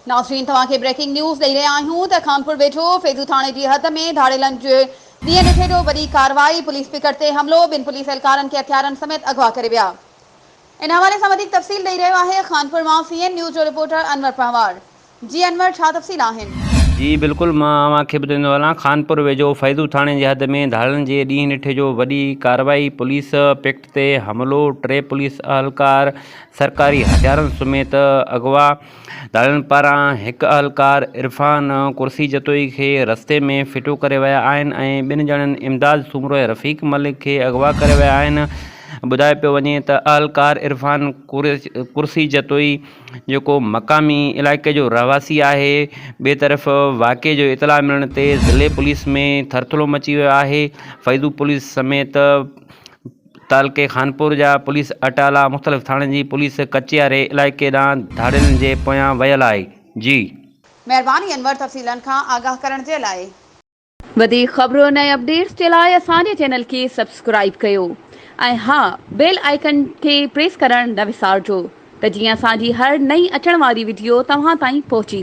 नाज़रीन तव्हां खे ब्रेकिंग न्यूज़ ॾेई रहिया आहियूं त खानपुर वेझो फैज़ू थाणे जी हद में धाड़ेलनि जे ॾींहं ॾिठे जो वॾी कार्रवाई। पुलिस पिकट ते हमलो, 2 पुलिस एहलकारनि खे हथियारनि समेत अगवा करे विया। इन हवाले सां वधीक तफ़सील ॾेई रहियो आहे खानपुर मां सीएन न्यूज़ जो रिपोर्टर अनवर पहवार। जी अनवर, छा तफ़सील आहिनि? जी बिल्कुल, मां अव्हांखे ॿुधाईंदो हलां। खानपुर वेझो फैज़ू थाणे जे हद में धाड़नि जे ॾींहुं ॾिठे जो वॾी कार्रवाई। पुलिस पिकट ते हमिलो, 3 पुलिस अहलकार सरकारी हथियारनि समेत अगवा। धाड़नि पारां हिकु अहलकार इरफान कुर्सी जतोई खे रस्ते में फिटो करे विया आहिनि ऐं 2 ॼणनि इमदाद सूमरो ऐं रफ़ीक मलिक खे अगवा करे विया आहिनि। ॿुधाए पियो वञे त अहलकार इरफान कुर्सी जतोई जेको मक़ामी इलाइक़े जो रहवासी आहे। ॿिए तरफ़ वाक़े जो इतला मिलण ते ज़िले पुलिस में थरथलो मची वियो आहे। फैज़ू पुलिस समेत तालके खानपुर जा पुलिस अटाला मुख़्तलिफ़ थाणनि जी पुलिस कचियारे इलाइक़े ॾांहुं धाड़ियुनि जे पोयां वियल आहे। जी महिरबानी अनवर, तफ़सीलनि खां आगाह करण जे लाइ। वधीक ख़बरूं ऐं अपडेट्स जे लाइ असांजे चैनल खे सब्सक्राइब कयो ऐं हा, बेल आइकन खे प्रेस करण न विसारिजो त जीअं असांजी हर नई अचण वारी वीडियो तव्हां ताईं पहुची